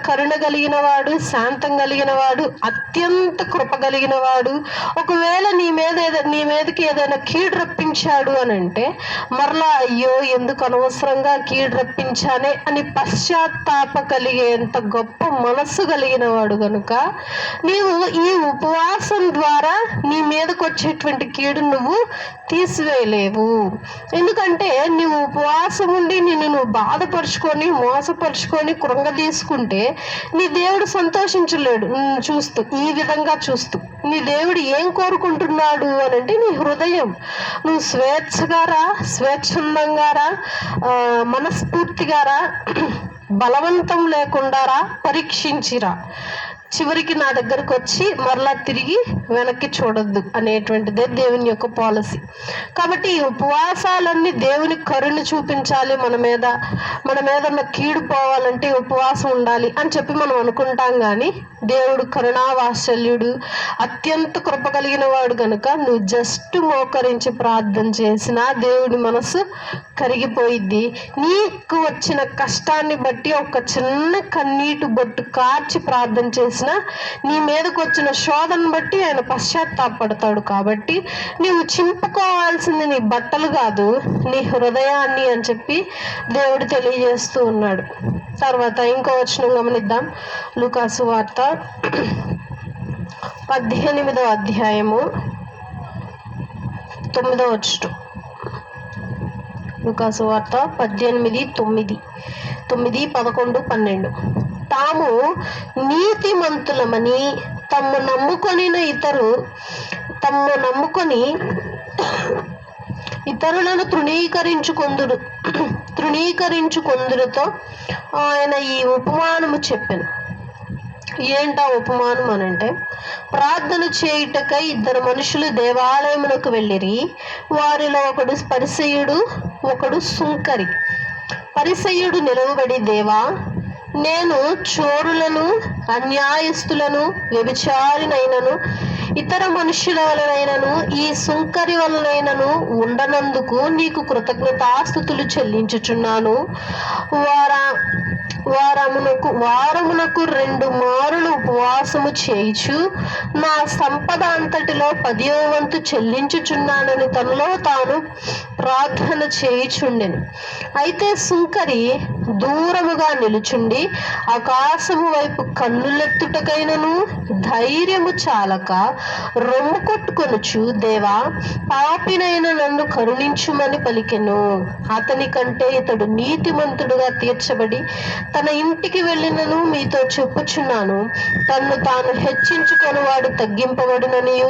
కరుణ కలిగిన వాడు, శాంతం కలిగిన వాడు, అత్యంత కృప కలిగిన వాడు. ఒకవేళ నీ మీదకి ఏదైనా కీడు రప్పించాడు అని అంటే మరలా అయ్యో ఎందుకు అనవసరంగా కీడు రప్పించానే అని పశ్చాత్తాప కలిగేంత గొప్ప మనస్సు కలిగిన వాడు కనుక నీవు ఈ ఉపవాసం ద్వారా నీ మీదకి వచ్చేటువంటి కీడు నువ్వు తీసివేయలేవు. ఎందుకంటే నీవు ఉపవాసం ఉండి నువ్వు బాధపరుచుకొని మోసపరుచుకొని కృంగదీసుకుంటే నీ దేవుడు సంతోషించలేడు. చూస్తూ ఈ విధంగా చూస్తూ నీ దేవుడు ఏం కోరుకుంటున్నాడు అని అంటే నీ హృదయం. నువ్వు స్వేచ్ఛందంగా మనస్ఫూర్తిగా బలవంతం లేకుండా పరీక్షించిరా. చివరికి నా దగ్గరకు వచ్చి మరలా తిరిగి వెనక్కి చూడొద్దు అనేటువంటిదే దేవుని యొక్క పాలసీ. కాబట్టి ఈ ఉపవాసాలన్నీ దేవుని కరుణ చూపించాలి మన మీద ఉన్న కీడు పోవాలంటే ఉపవాసం ఉండాలి అని చెప్పి మనం అనుకుంటాం. కానీ దేవుడు కరుణా వాత్సల్యుడు, అత్యంత కృప కలిగిన వాడు గనుక నువ్వు జస్ట్ మోకరించి ప్రార్థన చేసినా దేవుడి మనసు కరిగిపోయిద్ది. నీకు వచ్చిన కష్టాన్ని బట్టి ఒక చిన్న కన్నీటి బొట్టు కార్చి ప్రార్థన చేసినా నీ మీదకు వచ్చిన శోధన బట్టి ఆయన పశ్చాత్తాపడతాడు. కాబట్టి నీవు చింపుకోవాల్సింది నీ బట్టలు కాదు, నీ హృదయాన్ని అని చెప్పి దేవుడు తెలియజేస్తూ ఉన్నాడు. తర్వాత ఇంకో వచనం గమనిద్దాం. లూకాసు వార్త 18వ అధ్యాయము 9వ వచనం. లూకాసు వార్త 18:9, 9, 11, 12. తాము నీతిమంతులమని తమ్ము నమ్ముకొని ఇతరులను తృణీకరించుకొందురుతో ఆయన ఈ ఉపమానము చెప్పెను. ఏంటా ఉపమానం అనంటే, ప్రార్థన చేయుటకై 2 మనుషులు దేవాలయమునకు వెళ్ళిరి. వారిలో ఒకడు పరిసయ్యుడు, ఒకడు సుంకరి. పరిసయ్యుడు నిలవబడి, దేవా, నేను చోరులను, అన్యాయస్తులను, వ్యభిచారినైనను, ఇతర మనుషుల వలనైనను, ఈ సుంకరి వలనైనను ఉండనందుకు నీకు కృతజ్ఞతాస్తుతులు చెల్లించుచున్నాను. వారమునకు 2 మారులు ఉపవాసము చేయుచు నా సంపద అంతటిలో 10వ వంతు చెల్లించుచున్నానని తనలో తాను ప్రార్థన చేయుచుండెను. అయితే సుంకరి దూరముగా నిలుచుండి ఆకాశము వైపు కన్నులెత్తుటకైనను ధైర్యము చాలక రొమ్ము కొట్టుకొనుచు, దేవా, పాపినైన నన్ను కరుణించుమని పలికెను. అతని కంటే ఇతడు నీతిమంతుడుగా తీర్చబడి తన ఇంటికి వెళ్ళినను మీతో చెప్పుచున్నాను, తన్ను తాను హెచ్చించుకొనివాడు తగ్గింపబడుననియు,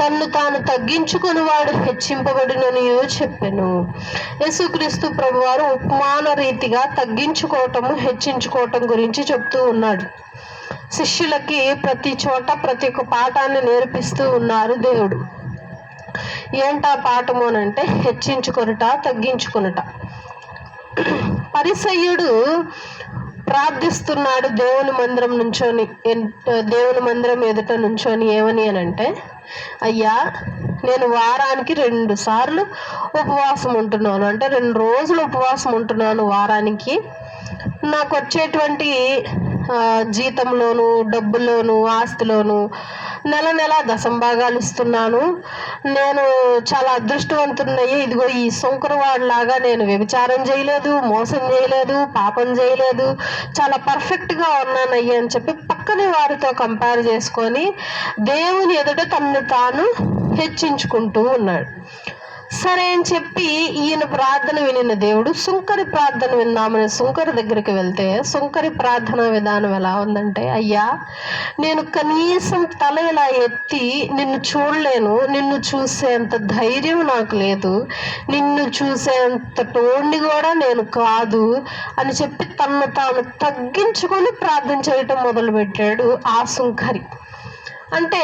తన్ను తాను తగ్గించుకొనివాడు హెచ్చింపబడుననియు చెప్పెను. యేసుక్రీస్తు ప్రభువారు ఉపమాన రీతిగా తగ్గించుకోవటము, హెచ్చించుకోవటం గురించి చెప్తూ ఉన్నాడు. శిష్యులకి ప్రతి చోట ప్రతి ఒక్క పాఠాన్ని నేర్పిస్తూ ఉన్నారు దేవుడు. ఏంటా పాఠము అనంటే, హెచ్చించుకొనుట, తగ్గించుకొనుట. పరిసయ్యుడు ప్రార్థిస్తున్నాడు దేవుని మందిరం ఎదుట నుంచొని. ఏమని అనంటే, అయ్యా, నేను వారానికి 2 సార్లు ఉపవాసం ఉంటున్నాను, అంటే 2 రోజులు ఉపవాసం ఉంటున్నాను వారానికి. నాకు వచ్చేటువంటి జీతంలోను, డబ్బుల్లోను, ఆస్తిలోను నెల దశంభాగాలు ఇస్తున్నాను. నేను చాలా అదృష్టవంతున్నయ్యి. ఇదిగో ఈ సుంకరవాడిలాగా నేను వ్యభిచారం చేయలేదు, మోసం చేయలేదు, పాపం చేయలేదు, చాలా పర్ఫెక్ట్గా ఉన్నానయ్యి అని చెప్పి పక్కనే వారితో కంపేర్ చేసుకొని దేవుని ఎదుట తనను తాను హెచ్చించుకుంటూ ఉన్నాడు. సరే అని చెప్పి ఈయన ప్రార్థన వినిన దేవుడు సుంకరి ప్రార్థన విన్నామని సుంకరి దగ్గరికి వెళ్తే, సుంకరి ప్రార్థన విధానం ఎలా ఉందంటే, అయ్యా, నేను కనీసం తల ఇలా ఎత్తి నిన్ను చూడలేను, నిన్ను చూసేంత ధైర్యం నాకు లేదు, నిన్ను చూసేంత టోన్ని కూడా నేను కాదు అని చెప్పి తనను తాను తగ్గించుకొని ప్రార్థన చేయటం మొదలుపెట్టాడు ఆ సుంకరి. అంటే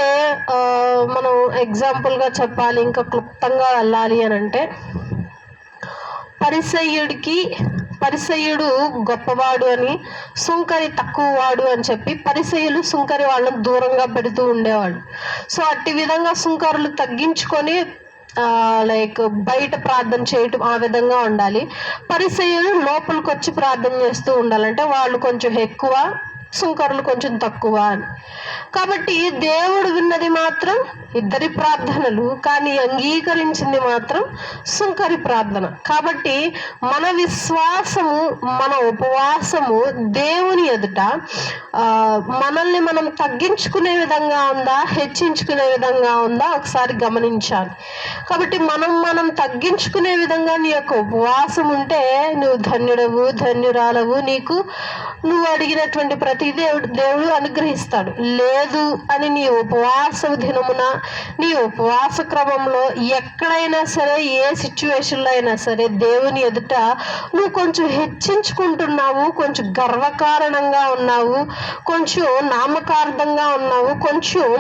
మనం ఎగ్జాంపుల్గా చెప్పాలి, ఇంకా క్లుప్తంగా వెళ్ళాలి అని అంటే, పరిసయ్యుడు గొప్పవాడు అని, సుంకరి తక్కువవాడు అని చెప్పి పరిసయ్యులు సుంకరి వాళ్ళని దూరంగా పెడుతూ ఉండేవాడు. సో అట్టి విధంగా సుంకరులు తగ్గించుకొని బయట ప్రార్థన చేయటం ఆ విధంగా ఉండాలి. పరిసయ్యులు లోపలికి వచ్చి ప్రార్థన చేస్తూ ఉండాలంటే వాళ్ళు కొంచెం ఎక్కువ, సుంకరులు కొంచెం తక్కువ అని. కాబట్టి దేవుడు విన్నది మాత్రం 2 ప్రార్థనలు, కానీ అంగీకరించింది మాత్రం సుంకరి ప్రార్థన. కాబట్టి మన విశ్వాసము, మన ఉపవాసము దేవుని ఎదుట మనల్ని మనం తగ్గించుకునే విధంగా ఉందా, హెచ్చించుకునే విధంగా ఉందా ఒకసారి గమనించాలి. కాబట్టి మనం తగ్గించుకునే విధంగా నీ యొక్క ఉపవాసం ఉంటే నువ్వు ధన్యుడవు, ధన్యురాలవు. నువ్వు అడిగినటువంటి ప్రతి కాబట్టి దేవుడు అనుగ్రహిస్తాడు. లేదు అని నీ ఉపవాస దినమున, నీ ఉపవాస క్రమంలో ఎక్కడైనా సరే, ఏ సిచ్యువేషన్లో అయినా సరే దేవుని ఎదుట నువ్వు కొంచెం హెచ్చించుకుంటున్నావు, కొంచెం గర్వకారణంగా ఉన్నావు, కొంచెం నామకార్థంగా ఉన్నావు, కొంచెం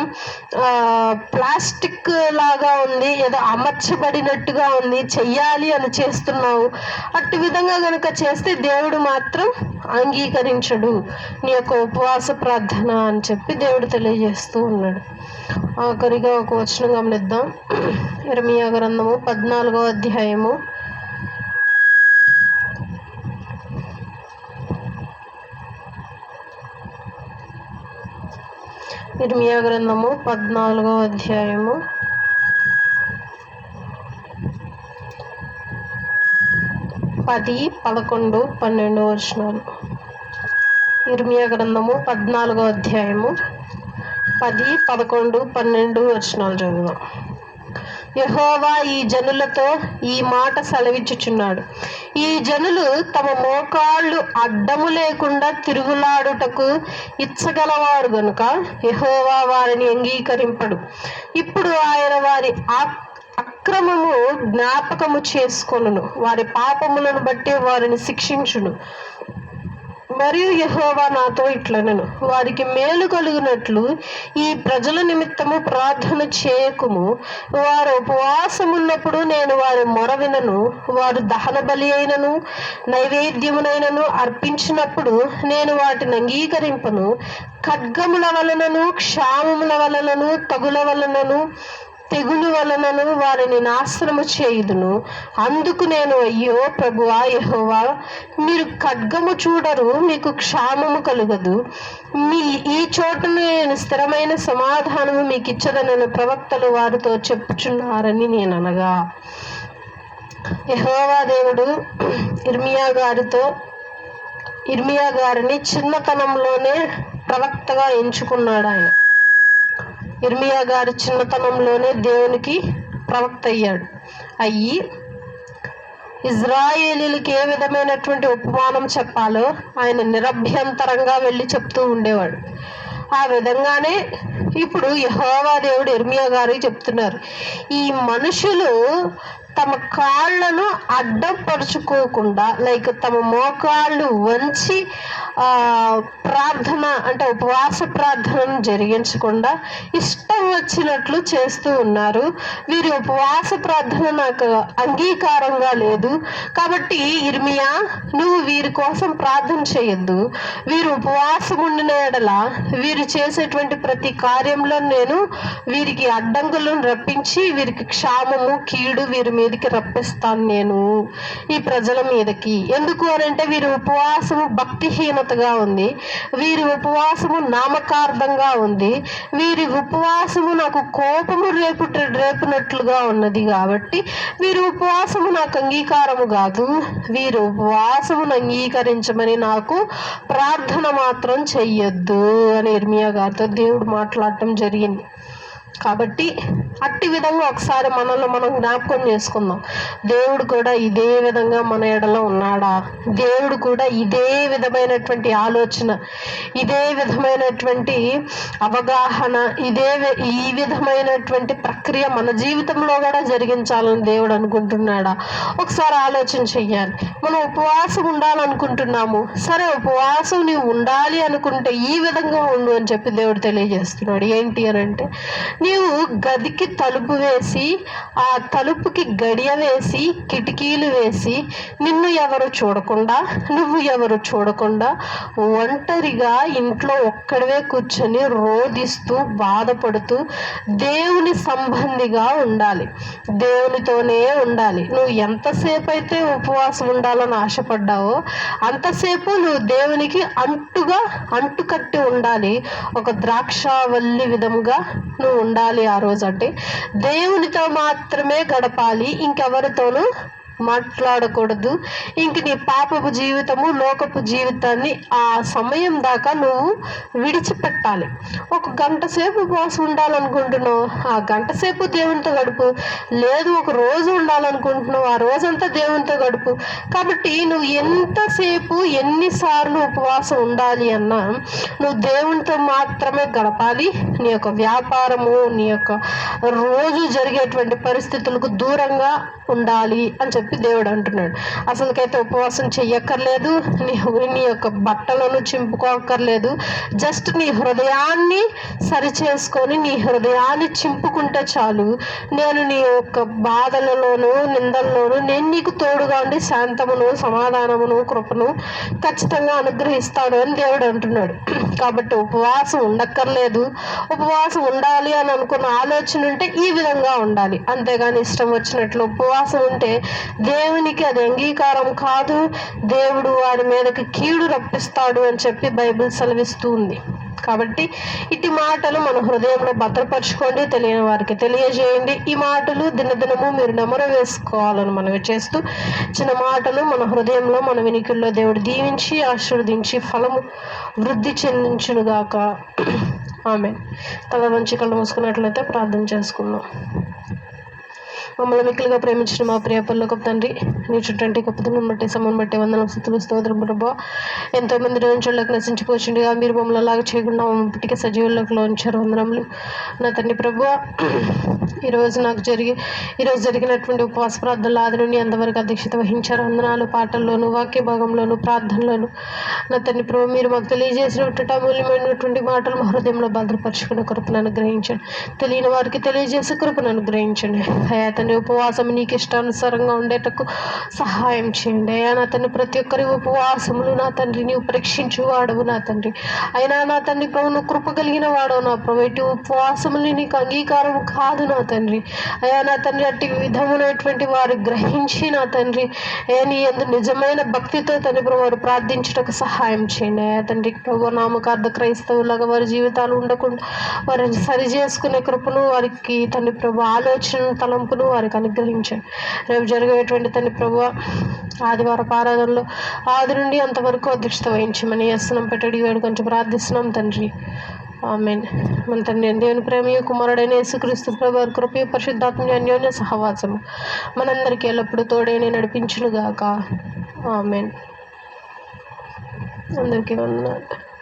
ప్లాస్టిక్ లాగా ఉంది, ఏదో అమర్చబడినట్టుగా ఉంది, చెయ్యాలి అని చేస్తున్నావు. అట్టి విధంగా కనుక చేస్తే దేవుడు మాత్రం అంగీకరించడు నీ యొక్క ఉపవాస ప్రార్థన అని చెప్పి దేవుడు తెలియజేస్తూ ఉన్నాడు. ఆఖరిగా ఒక వచనం గమనిద్దాం. ఇర్మియా గ్రంథము 14వ అధ్యాయము 14వ అధ్యాయము 10, 11, 12 వచనాలు. ఇర్మియా గ్రంథము 14వ అధ్యాయము 10, 11, 12 వచనాలు చదువుదాం. యెహోవా ఈ జనులతో ఈ మాట సెలవిచ్చుచున్నాడు. ఈ జనులు తమ మోకాళ్ళు అడ్డము లేకుండా తిరుగులాడుటకు ఇచ్చగలవారు గనుక యెహోవా వారిని అంగీకరింపడు. ఇప్పుడు ఆయన వారి అక్రమము జ్ఞాపకము చేసుకొనును, వారి పాపములను బట్టి వారిని శిక్షించును. మరియు యెహోవా నాతో ఇట్లనెను, వారికి మేలు కలుగునట్లు ఈ ప్రజల నిమిత్తము ప్రార్థన చేయకుము. వారు ఉపవాసమున్నప్పుడు నేను వారి మొర వినను. వారు దహన బలి అయినను నైవేద్యమునైనను అర్పించినప్పుడు నేను వాటిని అంగీకరింపను. ఖడ్గముల వలనను, క్షామముల వలనను, తగుల వలనను, తెగులు వలనను వారిని నాశనము చేయుదును. అందుకు నేను, అయ్యో ప్రభువా యెహోవా, మీరు ఖడ్గము చూడరు, మీకు క్షామము కలుగదు. ఈ చోటను నేను స్థిరమైన సమాధానము మీకు ఇచ్చదనని ప్రవక్తలు వారితో చెప్పుచున్నారని నేను అనగా, యెహోవా దేవుడు ఇర్మియా గారిని చిన్నతనంలోనే ప్రవక్తగా ఎంచుకున్నాడు. ఆయన ఇర్మియా గారి చిన్నతనంలోనే దేవునికి ప్రవక్త అయ్యి ఇజ్రాయేలీలకి ఏ విధమైనటువంటి ఉపమానం చెప్పాలో ఆయన నిరభ్యంతరంగా వెళ్ళి చెప్తూ ఉండేవాడు. ఆ విధంగానే ఇప్పుడు యెహోవా దేవుడు ఇర్మియా గారికి చెప్తున్నారు, ఈ మనుషులు తమ కాళ్ళను అడ్డపరుచుకోకుండా, తమ మోకాళ్ళు వంచి ప్రార్థన అంటే ఉపవాస ప్రార్థనను జరిగించకుండా ఇష్టం వచ్చినట్లు చేస్తూ ఉన్నారు. వీరి ఉపవాస ప్రార్థన నాకు అంగీకారంగా లేదు. కాబట్టి ఇర్మియా, నువ్వు వీరి కోసం ప్రార్థన చేయొద్దు. వీరు ఉపవాసం ఉండిన ఎడల వీరు చేసేటువంటి ప్రతి కార్యంలో నేను వీరికి అడ్డంకులను రప్పించి వీరికి క్షామము, కీడు వీరి మీదకి రప్పిస్తాను నేను ఈ ప్రజల మీదకి. ఎందుకు అనంటే వీరి ఉపవాసము భక్తిహీనతగా ఉంది, వీరి ఉపవాసము నామకార్థంగా ఉంది, వీరి ఉపవాసము నాకు కోపము రేపునట్లుగా ఉన్నది. కాబట్టి వీరి ఉపవాసము నాకు అంగీకారము కాదు. వీరి ఉపవాసమును అంగీకరించమని నాకు ప్రార్థన మాత్రం చెయ్యొద్దు అని ఇర్మియా గారితో దేవుడు మాట్లాడటం జరిగింది. కాబట్టి అట్టి విధంగా ఒకసారి మనల్ని మనం జ్ఞాపకం చేసుకుందాం. దేవుడు కూడా ఇదే విధంగా మన ఎడలో ఉన్నాడా? దేవుడు కూడా ఇదే విధమైనటువంటి ఆలోచన, ఇదే విధమైనటువంటి అవగాహన, ఈ విధమైనటువంటి ప్రక్రియ మన జీవితంలో కూడా జరిగించాలని దేవుడు అనుకుంటున్నాడా? ఒకసారి ఆలోచన చెయ్యాలి. మనం ఉపవాసం ఉండాలనుకుంటున్నాము. సరే, ఉపవాసం నీవు ఉండాలి అనుకుంటే ఈ విధంగా ఉండు అని చెప్పి దేవుడు తెలియజేస్తున్నాడు. ఏంటి అని అంటే, నీవు గదికి తలుపు వేసి, ఆ తలుపుకి గడియ వేసి, కిటికీలు వేసి, నిన్ను ఎవరు చూడకుండా, నువ్వు ఎవరు చూడకుండా ఒంటరిగా ఇంట్లో ఒక్కడివే కూర్చొని రోధిస్తూ బాధపడుతూ దేవుని సంబంధిగా ఉండాలి, దేవునితోనే ఉండాలి. నువ్వు ఎంతసేపు అయితే ఉపవాసం ఉండాలని ఆశపడ్డావో అంతసేపు నువ్వు దేవునికి అంటుకట్టి ఉండాలి. ఒక ద్రాక్షావల్లి విధంగా నువ్వు ఉండాలి. ఆ రోజు అంటే దేవునితో మాత్రమే గడపాలి, ఇంకెవరితోనూ మాట్లాడకూడదు. ఇంక నీ పాపపు జీవితము, లోకపు జీవితాన్ని ఆ సమయం దాకా నువ్వు విడిచిపెట్టాలి. ఒక గంట సేపు ఉపవాసం ఉండాలనుకుంటున్నావు, ఆ గంట సేపు దేవునితో గడుపు. లేదు ఒక రోజు ఉండాలనుకుంటున్నావు, ఆ రోజంతా దేవునితో గడుపు. కాబట్టి నువ్వు ఎంతసేపు ఎన్నిసార్లు ఉపవాసం ఉండాలి అన్నా నువ్వు దేవునితో మాత్రమే గడపాలి. నీ యొక్క వ్యాపారము, నీ యొక్క రోజు జరిగేటువంటి పరిస్థితులకు దూరంగా ఉండాలి అని చెప్పి దేవుడు అంటున్నాడు. అసలుకైతే ఉపవాసం చెయ్యక్కర్లేదు, నీ యొక్క బట్టలను చింపుకోక్కర్లేదు. జస్ట్ నీ హృదయాన్ని సరిచేసుకొని నీ హృదయాన్ని చింపుకుంటే చాలు. నేను నీ యొక్క బాధలలోను నిందల్లోనూ నేను నీకు తోడుగా ఉండి శాంతమును, సమాధానమును, కృపను ఖచ్చితంగా అనుగ్రహిస్తాడు అని దేవుడు అంటున్నాడు. కాబట్టి ఉపవాసం ఉండక్కర్లేదు. ఉపవాసం ఉండాలి అని అనుకున్న ఆలోచన ఉంటే ఈ విధంగా ఉండాలి. అంతేగాని ఇష్టం వచ్చినట్లు ఉపవాసం ఉంటే దేవునికి అది అంగీకారం కాదు. దేవుడు వారి మీదకి కీడు రప్పిస్తాడు అని చెప్పి బైబిల్ సెలవిస్తూ ఉంది. కాబట్టి ఇటు మాటలు మన హృదయంలో భద్రపరచుకోండి, తెలియని వారికి తెలియజేయండి. ఈ మాటలు దినదినము మీరు నెమరు వేసుకోవాలని మనవి చేస్తూ చిన్న మాటలు మన హృదయంలో, మన వినికిల్లో దేవుడు దీవించి ఆశీర్వదించి ఫలము వృద్ధి చెందించునుగాక. ఆమేన్. తల నుంచి కళ్ళు మూసుకున్నట్లయితే ప్రార్థన చేసుకుందాం. మమ్మల్ని మిక్కులుగా ప్రేమించిన మా ప్రియ పరలోకపు తండ్రి, నీ చుట్టంటి గొప్పతనం బట్టి సమయం బట్టి వందనం, స్తుతులు, స్తోత్రం ప్రభా. ఎంతో మంది రోజులకు నశించిపోతుండగా మీరు మమ్మల్ని అలాగా చేయకుండా ఇప్పటికే సజీవుల్లోకి ఉంచారు. వందనములు నా తండ్రి ప్రభా. ఈరోజు జరిగినటువంటి ఉపవాస ప్రార్థనలు ఆది నుండి ఎంతవరకు అధ్యక్షత వహించారు. వందనాలు. పాటల్లోను, వాక్య భాగంలోను, ప్రార్థనలోను నా తండ్రి ప్రభు మీరు మాకు తెలియజేసినటువంటి అమూల్యమైనటువంటి మాటలు మా హృదయంలో భద్రపరుచుకునే కృపను అనుగ్రహించండి. తెలియని వారికి తెలియజేసే కృపను అనుగ్రహించండి. అయా తండ్రి ఉపవాసం నీకు ఇష్టానుసారంగా ఉండేటకు సహాయం చేయండి. అయా నా తండ్రి ప్రతి ఒక్కరి ఉపవాసములు నా తండ్రి నీవు పరీక్షించు వాడవు నా తండ్రి. అయినా నా తండ్రి ప్రభు నువ్వు కృప కలిగిన వాడవు నా ప్రభు. ఇటు ఉపవాసములు నీకు అంగీకారం కాదు నా తండ్రి. అయా నా తండ్రి అట్టి విధములైనటువంటి వారు గ్రహించి నా తండ్రి నీ యందు నిజమైన భక్తితో తండ్రి ప్రభు వారు ప్రార్థించుటకు సహాయం చేయండి. అయా తండ్రి ప్రభు నామకార్థ క్రైస్తవులాగా వారి జీవితాలు ఉండకుండా వారిని సరి చేసుకునే కృపను వారికి తండ్రి ప్రభు ఆలోచన తలంపును వారికి అనుగ్రహించండి. రేపు జరిగేటువంటి తండ్రి ప్రభు ఆదివారపు ఆరాధనలో ఆది నుండి అంతవరకు అధ్యక్షత వహించమని యస్నం పెట్టడి వేడు కొంచెం ప్రార్థిస్తున్నాం తండ్రి. ఆమేన్. మన తండ్రి దేవుని ప్రేమయు కుమారుడైన యేసుక్రీస్తు ప్రభు కృపయు పరిశుద్ధాత్మ అన్యోన్య సహవాసము మనందరికీ ఎల్లప్పుడూ తోడైన నడిపించునుగాక. ఆమేన్. అందరికీ వందనాలు.